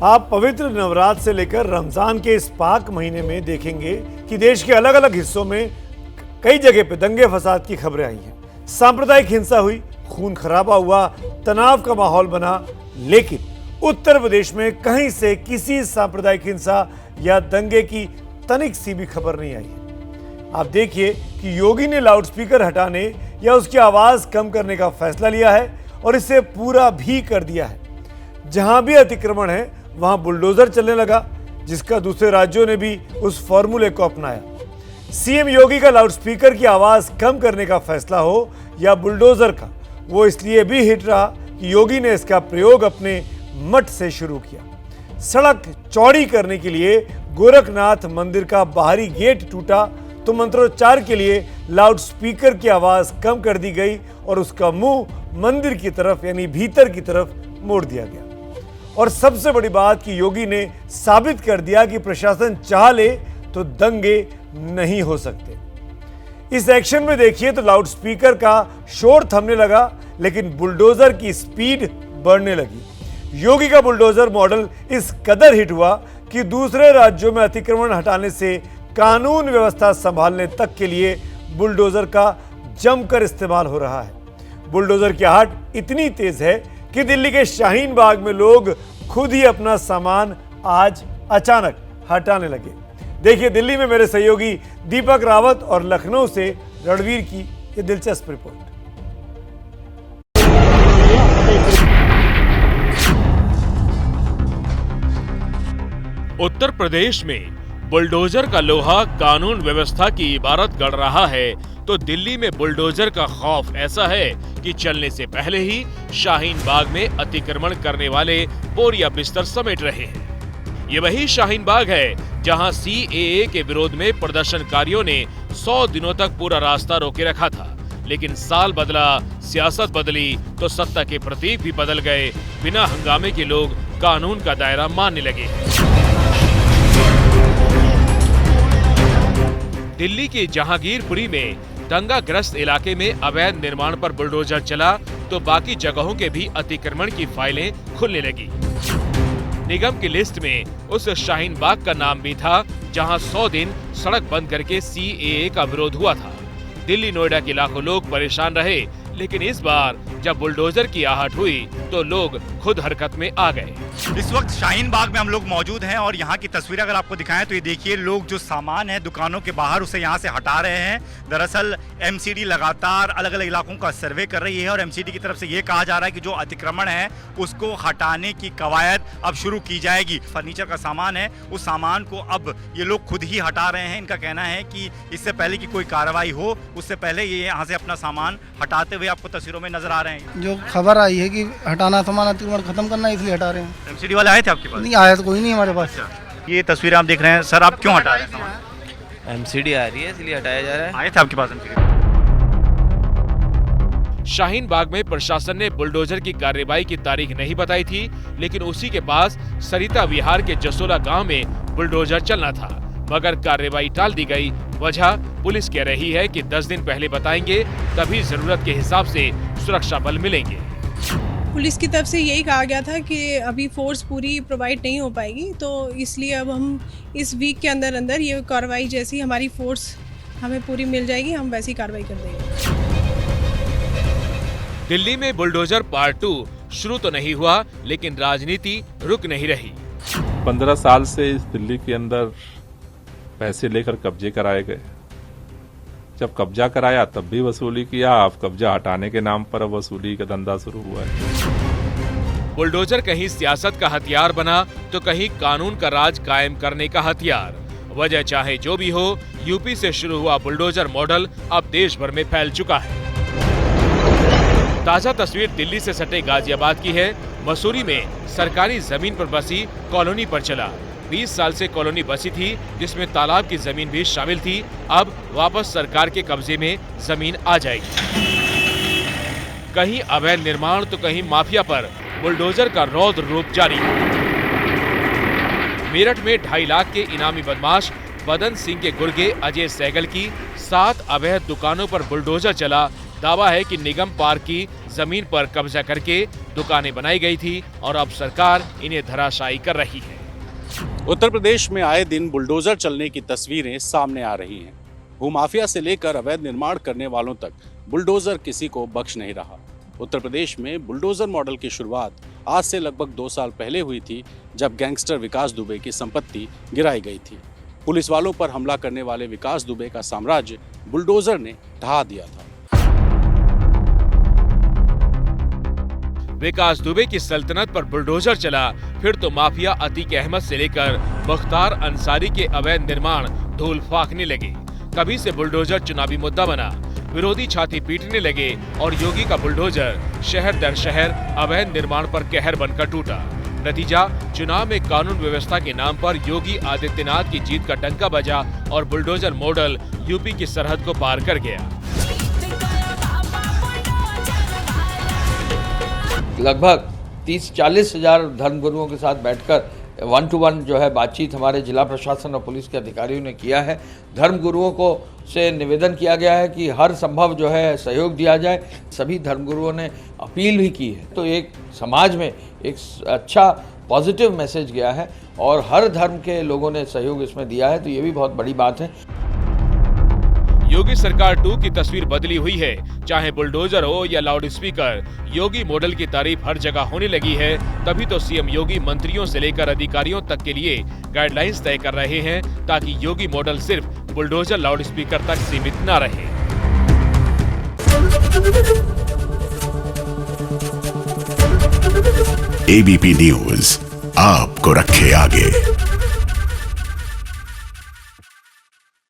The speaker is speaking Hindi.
आप पवित्र नवरात्र से लेकर रमजान के इस पाक महीने में देखेंगे कि देश के अलग अलग हिस्सों में कई जगह पे दंगे फसाद की खबरें आई हैं। सांप्रदायिक हिंसा हुई, खून खराबा हुआ, तनाव का माहौल बना, लेकिन उत्तर प्रदेश में कहीं से किसी सांप्रदायिक हिंसा या दंगे की तनिक सी भी खबर नहीं आई है। आप देखिए कि योगी ने लाउडस्पीकर हटाने या उसकी आवाज कम करने का फैसला लिया है और इसे पूरा भी कर दिया है। जहां भी अतिक्रमण है वहां बुलडोजर चलने लगा, जिसका दूसरे राज्यों ने भी उस फॉर्मूले को अपनाया। सीएम योगी का लाउडस्पीकर की आवाज कम करने का फैसला हो या बुलडोजर का, वो इसलिए भी हिट रहा कि योगी ने इसका प्रयोग अपने मठ से शुरू किया। सड़क चौड़ी करने के लिए गोरखनाथ मंदिर का बाहरी गेट टूटा तो मंत्रोच्चार के लिए लाउडस्पीकर की आवाज कम कर दी गई और उसका मुंह मंदिर की तरफ यानी भीतर की तरफ मोड़ दिया गया। और सबसे बड़ी बात कि योगी ने साबित कर दिया कि प्रशासन चाह ले तो दंगे नहीं हो सकते। इस एक्शन में देखिए तो लाउडस्पीकर का शोर थमने लगा, लेकिन बुलडोजर की स्पीड बढ़ने लगी। योगी का बुलडोजर मॉडल इस कदर हिट हुआ कि दूसरे राज्यों में अतिक्रमण हटाने से कानून व्यवस्था संभालने तक के लिए बुलडोजर का जमकर इस्तेमाल हो रहा है। बुलडोजर की आहट इतनी तेज है कि दिल्ली के शाहीन बाग में लोग खुद ही अपना सामान आज अचानक हटाने लगे। देखिए दिल्ली में मेरे सहयोगी दीपक रावत और लखनऊ से रणवीर की ये दिलचस्प रिपोर्ट। उत्तर प्रदेश में बुलडोजर का लोहा कानून व्यवस्था की इबारत गढ़ रहा है, तो दिल्ली में बुलडोजर का खौफ ऐसा है कि चलने से पहले ही शाहीन बाग में अतिक्रमण करने वाले बोरिया बिस्तर समेट रहे हैं। ये वही शाहीन बाग है जहां सीएए के विरोध में प्रदर्शनकारियों ने 100 दिनों तक पूरा रास्ता रोके रखा था। लेकिन साल बदला, सियासत बदली तो सत्ता के प्रतीक भी बदल गए। बिना हंगामे के लोग कानून का दायरा मानने लगे। दिल्ली के जहांगीरपुरी में दंगाग्रस्त इलाके में अवैध निर्माण पर बुलडोजर चला तो बाकी जगहों के भी अतिक्रमण की फाइलें खुलने लगी। निगम की लिस्ट में उस शाहीन बाग का नाम भी था जहां 100 दिन सड़क बंद करके सीएए का विरोध हुआ था। दिल्ली नोएडा के लाखों लोग परेशान रहे, लेकिन इस बार जब बुलडोजर की आहट हुई तो लोग खुद हरकत में आ गए। इस वक्त शाहीन बाग में हम लोग मौजूद हैं और यहाँ की तस्वीर अगर आपको दिखाएं तो ये देखिए, लोग जो सामान है दुकानों के बाहर उसे यहाँ से हटा रहे हैं। दरअसल एमसीडी लगातार अलग अलग इलाकों का सर्वे कर रही है और एमसीडी की तरफ से ये कहा जा रहा है कि जो अतिक्रमण है उसको हटाने की कवायद अब शुरू की जाएगी। फर्नीचर का सामान है, उस सामान को अब ये लोग खुद ही हटा रहे हैं। इनका कहना है कि इससे पहले कि कोई कार्रवाई हो उससे पहले ये यहाँ से अपना सामान हटाते हुए आपको तस्वीरों में नजर आ रहे हैं। जो खबर आई है कि हटाना सामान अतिक्रमण खत्म करना है, इसलिए हटा रहे हैं। एमसीडी वाले आए थे आपके पास? नहीं आया तो कोई नहीं हमारे पास। ये तस्वीरें आप देख रहे हैं सर, आप क्यों हटा रहे हैं सामान? एमसीडी आ रही है इसलिए हटाया जा रहा है। आए थे आपके पास एमसीडी? शाहीन बाग में प्रशासन ने बुलडोजर की कार्रवाई की तारीख नहीं बताई थी, लेकिन उसी के पास सरिता विहार के जसोला गांव में बुलडोजर चलना था, मगर कार्रवाई टाल दी गई। वजह पुलिस कह रही है कि 10 दिन पहले बताएंगे, तभी जरूरत के हिसाब से सुरक्षा बल मिलेंगे। पुलिस की तरफ से यही कहा गया था कि अभी फोर्स पूरी प्रोवाइड नहीं हो पाएगी, तो इसलिए अब हम इस वीक के अंदर अंदर ये कार्रवाई जैसी हमारी फोर्स हमें पूरी मिल जाएगी, हम वैसी कार्रवाई कर देंगे। दिल्ली में बुलडोजर पार्ट 2 शुरू तो नहीं हुआ, लेकिन राजनीति रुक नहीं रही। 15 साल से इस दिल्ली के अंदर पैसे लेकर कब्जे कराए गए। जब कब्जा कराया तब भी वसूली किया, अब कब्जा हटाने के नाम पर वसूली का धंधा शुरू हुआ है। बुलडोजर कहीं सियासत का हथियार बना तो कहीं कानून का राज कायम करने का हथियार। वजह चाहे जो भी हो, यूपी से शुरू हुआ बुलडोजर मॉडल अब देश भर में फैल चुका है। ताजा तस्वीर दिल्ली से सटे गाजियाबाद की है। मसूरी में सरकारी जमीन पर बसी कॉलोनी पर चला। 20 साल से कॉलोनी बसी थी, जिसमें तालाब की जमीन भी शामिल थी। अब वापस सरकार के कब्जे में जमीन आ जाएगी। कहीं अवैध निर्माण तो कहीं माफिया पर बुलडोजर का रौद्र रूप जारी। मेरठ में 2.5 लाख के इनामी बदमाश बदन सिंह के गुर्गे अजय सहगल की 7 अवैध दुकानों पर बुलडोजर चला। दावा है कि निगम पार्क की जमीन पर कब्जा करके दुकानें बनाई गई थी और अब सरकार इन्हें धराशायी कर रही है। उत्तर प्रदेश में आए दिन बुलडोजर चलने की तस्वीरें सामने आ रही हैं। भूमाफिया से लेकर अवैध निर्माण करने वालों तक बुलडोजर किसी को बख्श नहीं रहा। उत्तर प्रदेश में बुलडोजर मॉडल की शुरुआत आज से लगभग 2 साल पहले हुई थी, जब गैंगस्टर विकास दुबे की संपत्ति गिराई गई थी। पुलिस वालों पर हमला करने वाले विकास दुबे का साम्राज्य बुलडोजर ने ढहा दिया था। विकास दुबे की सल्तनत पर बुलडोजर चला, फिर तो माफिया अतीक अहमद से लेकर मुख्तार अंसारी के अवैध निर्माण धूल फाकने लगे। कभी से बुलडोजर चुनावी मुद्दा बना, विरोधी छाती पीटने लगे और योगी का बुलडोजर शहर दर शहर अवैध निर्माण पर कहर बनकर टूटा। नतीजा, चुनाव में कानून व्यवस्था के नाम पर योगी आदित्यनाथ की जीत का डंका बजा और बुलडोजर मॉडल यूपी की सरहद को पार कर गया। लगभग 30-40 हजार धर्मगुरुओं के साथ बैठकर 1-to-1 जो है बातचीत हमारे जिला प्रशासन और पुलिस के अधिकारियों ने किया है। धर्मगुरुओं को से निवेदन किया गया है कि हर संभव जो है सहयोग दिया जाए। सभी धर्मगुरुओं ने अपील भी की है, तो एक समाज में एक अच्छा पॉजिटिव मैसेज गया है और हर धर्म के लोगों ने सहयोग इसमें दिया है, तो ये भी बहुत बड़ी बात है। योगी सरकार 2 की तस्वीर बदली हुई है। चाहे बुलडोजर हो या लाउड स्पीकर, योगी मॉडल की तारीफ हर जगह होने लगी है। तभी तो सीएम योगी मंत्रियों से लेकर अधिकारियों तक के लिए गाइडलाइंस तय कर रहे हैं, ताकि योगी मॉडल सिर्फ बुलडोजर लाउड स्पीकर तक सीमित न रहे। एबीपी न्यूज आपको रखे आगे।